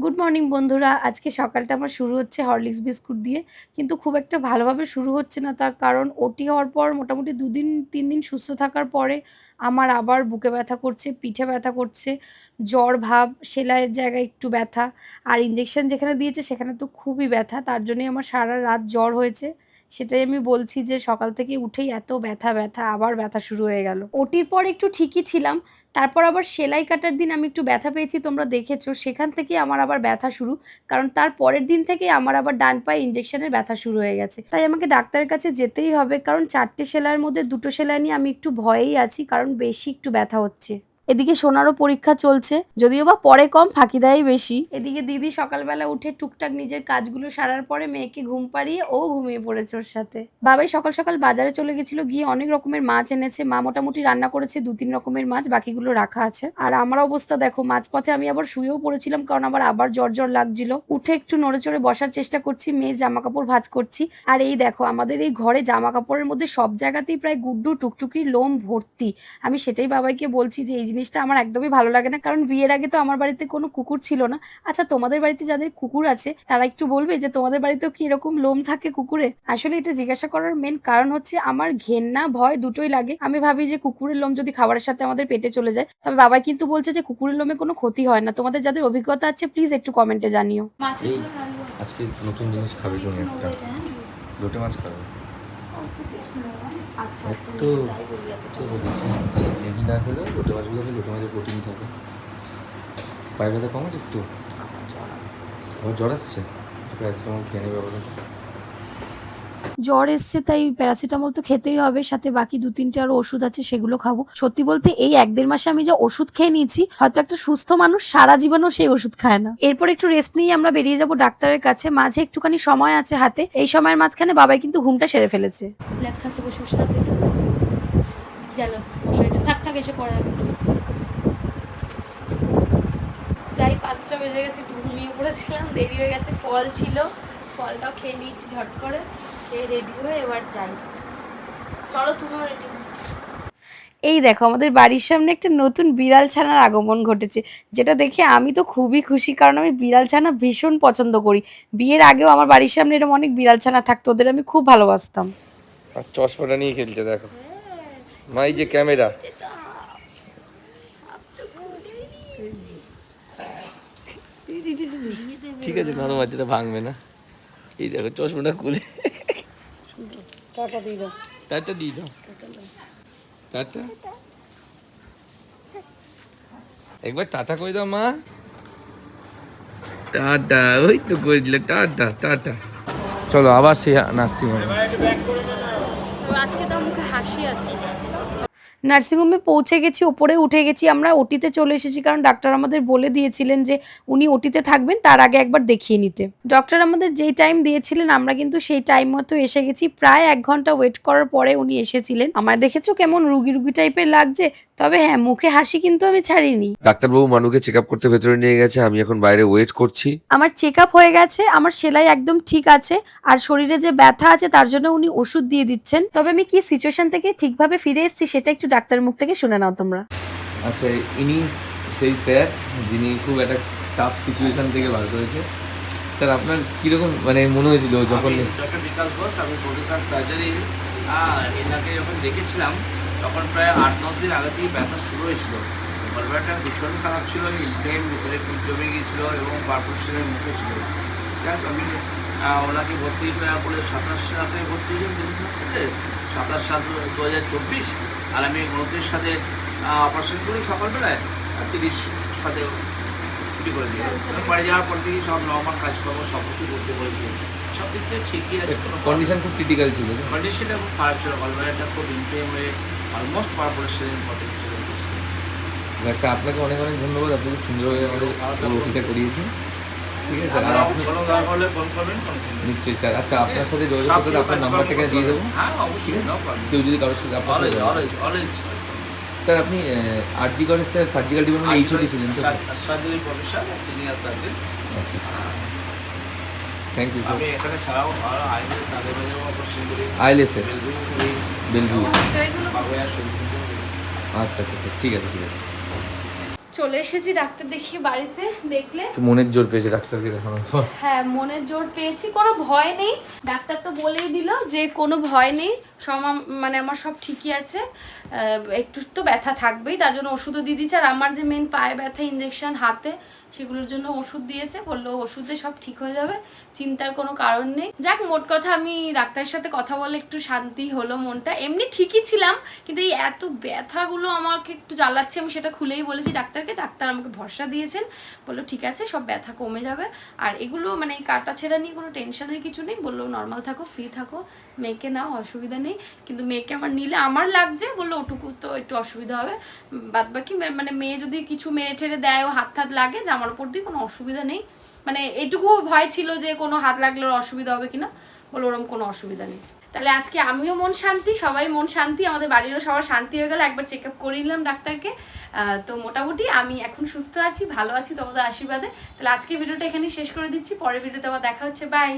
Good morning বন্ধুরা। আজকে সকালটা আমার শুরু হচ্ছে হরলিক্স বিস্কুট দিয়ে। কিন্তু খুব একটা ভালোভাবে শুরু হচ্ছে না। তার কারণ ওটি হওয়ার পর মোটামুটি ২ দিন ৩ দিন সুস্থ থাকার পরে আমার আবার বুকে ব্যথা করছে, পিঠে ব্যথা করছে, জ্বর ভাব, সেলাইয়ের জায়গায় একটু ব্যথা। আর ইনজেকশন যেখানে দিয়েছে সেখানে তো খুবই ব্যথা। তার জন্যই আমার সারারাত জ্বর হয়েছে। সেটাই আমি বলছি যে সকাল থেকে উঠেই এত ব্যথা, ব্যথা আবার ব্যথা শুরু হয়ে গেল। ওটির পর একটু ঠিকই ছিলাম। তারপর আবার সেলাই কাটার দিন আমি একটু ব্যথা পেয়েছি তোমরা দেখেছো। সেখান থেকেই আমার আবার ব্যথা শুরু। কারণ তার পরের দিন থেকেই আমার আবার ডান পায়ে ইনজেকশনের ব্যথা শুরু হয়ে গেছে। তাই আমাকে ডাক্তারের কাছে যেতেই হবে। কারণ ৪ টে সেলাইয়ের মধ্যে ২ টো সেলাই নিয়ে আমি একটু ভয়েই আছি। কারণ বেশি একটু ব্যথা হচ্ছে। এদিকে সোনারও পরীক্ষা চলছে। যদিও বা পড়ে কম, ফাঁকি দেয়ই বেশি। এদিকে দিদি সকালবেলা উঠে টুকটাক নিজের কাজগুলো সারার পরে মেয়েকে ঘুম পাড়িয়ে ও ঘুমিয়ে পড়েছে ওর সাথে। বাবাই সকাল, সকাল বাজারে চলে গেছিল। গিয়ে অনেক রকমের মাছ এনেছে। মা মোটামুটি রান্না করেছে ২-৩ রকমের মাছ, বাকিগুলো রাখা আছে। আর আমার অবস্থা দেখো, মাঝপথে আমি আবার শুয়েও পড়েছিলাম কারণ আবার জ্বর লাগছিল। উঠে একটু নড়েচড়ে বসার চেষ্টা করছি, মেয়ের জামাকাপড় ভাঁজ করছি। আর এই দেখো আমাদের এই ঘরে জামাকাপড়ের মধ্যে সব জায়গাতেই প্রায় গুড্ডু, টুকটুকির লোম ভর্তি। আমি সেটাই বাবাইকে বলছি যে এই জিনিসটা আমার একদমই ভালো লাগে না। কারণ বিয়ের আগে তো আমার বাড়িতে কোনো কুকুর ছিল না। আচ্ছা, তোমাদের বাড়িতে যাদের কুকুর আছে তারা একটু বলবে যে তোমাদের বাড়িতেও কি এরকম লোম থাকে কুকুরের? আসলে এটা জিজ্ঞাসা করার মেন কারণ হচ্ছে আমার ঘেন্না ভয় দুটোই লাগে। আমি ভাবি যে কুকুরের লোম যদি খাবারের সাথে আমাদের পেটে চলে যায়। তবে বাবাই কিন্তু বলছে যে কুকুরের লোমে কোনো ক্ষতি হয় না। তোমাদের যাদের অভিজ্ঞতা আছে প্লিজ একটু কমেন্টে জানিও। মাছের এই ঝোল আলু আজকে নতুন জিনিস খাবি তুমি একটা লোটে মাছ খাবে আচ্ছা, এত তুমি তাই বলি এতটা। ঠিক আছে বেশি লেগি না খেলেও লোটে মাছগুলো খেলে লোটে মাছের প্রোটিন থাকে পায়ে ব্যথা কম আছে একটু আবার জ্বর আসছে প্যারাসিটামল খেয়ে নেবে আবার জ্বর এসছে তাই প্যারাসিটামল তো খেতেই হবে, সাথে বাকি ২-৩টে আরো ওষুধ আছে সেগুলো খাবো। সত্যি বলতে এই ১-১.৫ মাসে আমি যা ওষুধ খেয়ে নিয়েছি, হয়তো একটা সুস্থ মানুষ সারা জীবনেও সেই ওষুধ খায় না। এরপর একটু রেস্ট নিয়ে আমরা বেরিয়ে যাব ডাক্তারের কাছে। মাঝে একটুখানি সময় আছে হাতে। এই সময়ের মাঝখানে বাবাই কিন্তু ঘুমটা সেরে ফেলেছে। ল্যাদ খাচ্ছে বসে বসে তাতে জানো মশারিটা থাক এসে পড়ে যাবে। যাই ৫টা বেজে গেছে, একটু ঘুমিয়ে পড়েছিলাম, দেরি হয়ে গেছে। ফল ছিল, ফলটাও খেয়ে নিয়েছি ঝট করে। খেয়ে রেডি হয়ে এবার যাই। চলো তুমিও রেডি। এই দেখো আমাদের বাড়ির সামনে একটা নতুন বিড়াল ছানার আগমন ঘটেছে, যেটা দেখে আমি তো খুবই খুশি। কারণ আমি বিড়াল ছানা ভীষণ পছন্দ করি। বিয়ের আগেও আমার বাড়ির সামনে এরকম অনেক বিড়াল ছানা থাকতো, ওদের আমি খুব ভালোবাসতাম। আর চশমাটা নিয়ে খেলছে দেখো মাই যে ক্যামেরা ঠিক আছে নরম আছে এটা ভাঙবে না এই দেখো চশমাটা খুলে টাটা দিয়ে দাও। টাটা দিয়ে দাও টাটা একবার টাটা করে দাও মা টাটা ওই তো করে দিলে টাটা টাটা চলো আবার সে নার্সিং হোমে আজকে তো মুখে হাসি আছে। নার্সিংহোমে পৌঁছে গেছি, ওপরে উঠে গেছি আমরা। ওটিতে চলে এসেছি কারণ ডাক্তার আমাদের বলে দিয়েছিলেন যে উনি ওটিতে থাকবেন, তার আগে একবার দেখিয়ে নিতে। ডক্টর আমাদের যেই টাইম দিয়েছিলেন আমরা কিন্তু সেই টাইম মতো এসে গেছি। প্রায় ১ ঘন্টা ওয়েট করার পরে উনি এসেছিলেন। আমায় দেখেছো কেমন রুগী রুগী টাইপের লাগছে? তবে হ্যাঁ, মুখে হাসি কিন্তু আমি ছাড়িনি। ডাক্তারবাবু মানুকে চেক আপ করতে ভেতরে নিয়ে গেছে, আমি এখন বাইরে ওয়েট করছি। আমার চেক আপ হয়ে গেছে, আমার সেলাই একদম ঠিক আছে। আর শরীরে যে ব্যথা আছে তার জন্য উনি ওষুধ দিয়ে দিচ্ছেন। তবে আমি কি সিচুয়েশন থেকে ঠিকভাবে ফিরে এসেছি সেটা একটু ডাক্তারের মুখ থেকে শুনে নাও তোমরা। আচ্ছা ইনি সেই স্যার যিনি খুব একটা টাফ সিচুয়েশন থেকে বার করেছে স্যার আপনার কীরকম মানে মনে হয়েছিল যখন ডক্টর বিকাশ ঘোষ, আমি প্রফেসর সার্জারি। এনাকে যখন দেখেছিলাম তখন প্রায় ৮-৯ দিন আগে থেকেই ব্যথা শুরু হয়েছিল। গলব্লাডারটা ভীষণ খারাপ ছিল, ইনফ্লেম, ভিতরে পিঠ জমে গিয়েছিল এবং পারফোরেশনের মুখে ছিল। যাক আমি ওনাকে ভর্তি করে ২৭ সালে ভর্তি হয়েছিলাম দিল্লি হসপিটালে, ২৭/৭/২০২৪। আর আমি ২৯ সালে অপারেশন করি সকালবেলায়, আর ৩০ সালে ছুটি করে দিয়ে বাড়ি যাওয়ার পর থেকেই সব নর্মাল কাজকর্ম সব কিছু করতে বলেছি। সব দিক থেকে ঠিকই আছে। কন্ডিশন খুব ক্রিটিক্যাল ছিল কন্ডিশনটা খুব খারাপ ছিল, গলব্লাডারটা খুব ইনফ্লেম হয়ে অলমোস্ট পারফোরেশনের ইম্পর্টেন্ট ছিল। স্যার আপনাকে অনেক অনেক ধন্যবাদ, আপনি খুব সুন্দরভাবে আমাদের ওটিটা করিয়েছেন। ঠিক আছে স্যার, আর আপনি নিশ্চয়ই স্যার। আচ্ছা আপনার সাথে যোগাযোগ করতে আপনার নাম্বারটাকে দিয়ে দেবো। হ্যাঁ অবশ্যই, কেউ যদি কারোর সাথে আপনার সাথে অলওয়েজ। স্যার আপনি R G college sir surgical department HOD ছিলেন তো? Surgery professor, senior surgeon. আচ্ছা থ্যাংক ইউ স্যার। আমি এখানে ছাড়াও আইএলএস নাগেবাজার অপারেশন করি, আইএলএসে বেলভিউ। বাগুইয়া শরীর। আচ্ছা স্যার ঠিক আছে। চলে এসেছি ডাক্তার দেখিয়ে বাড়িতে। দেখলে মনের জোর পেয়েছে ডাক্তারকে দেখানোর পর। হ্যাঁ, মনের জোর পেয়েছি, কোনো ভয় নেই। ডাক্তার তো বলেই দিল যে কোনো ভয় নেই, মানে আমার সব ঠিকই আছে, একটু তো ব্যথা থাকবেই, তার জন্য ওষুধও দিয়ে দিয়েছে। আর আমার যে মেন পায়ে ব্যথা, ইঞ্জেকশন হাতে, সেগুলোর জন্য ওষুধ দিয়েছে, বললো ওষুধে সব ঠিক হয়ে যাবে, চিন্তার কোনো কারণ নেই। যাক, মোট কথা আমি ডাক্তারের সাথে কথা বলে একটু শান্তি হলো মনটা। এমনি ঠিকই ছিলাম, কিন্তু এই এত ব্যথাগুলো আমাকে একটু জ্বালাচ্ছে, আমি সেটা খুলেই বলেছি ডাক্তারকে। ডাক্তার আমাকে ভরসা দিয়েছেন, বললো ঠিক আছে, সব ব্যথা কমে যাবে। আর এগুলো মানে এই কাটা ছেঁড়া নিয়ে কোনো টেনশনের কিছু নেই, বললো নর্মাল থাকো, ফ্রি থাকো, মেয়েকে নাও, অসুবিধা নেই। কিন্তু মেয়েকে আমার নিলে আমার লাগছে, বললো ওটুকু তো একটু অসুবিধা হবে, বাদ বাকি মানে মেয়ে যদি কিছু মেরে ঠেড়ে দেয়, ও হাত লাগে যে আমার উপর দিয়ে কোনো অসুবিধা নেই। মানে এটুকু ভয় ছিল যে কোনো হাত লাগলে ওর অসুবিধা হবে কিনা, বলো ওরকম কোনো অসুবিধা নেই। তাহলে আজকে আমিও মন শান্তি, সবাই মন শান্তি, আমাদের বাড়িরও সবার শান্তি হয়ে গেল। একবার চেক আপ করে নিলাম ডাক্তারকে। তো মোটামুটি আমি এখন সুস্থ আছি, ভালো আছি তোমাদের আশীর্বাদে। তাহলে আজকে ভিডিওটা এখানেই শেষ করে দিচ্ছি, পরের ভিডিওতে আবার দেখা হচ্ছে, বাই।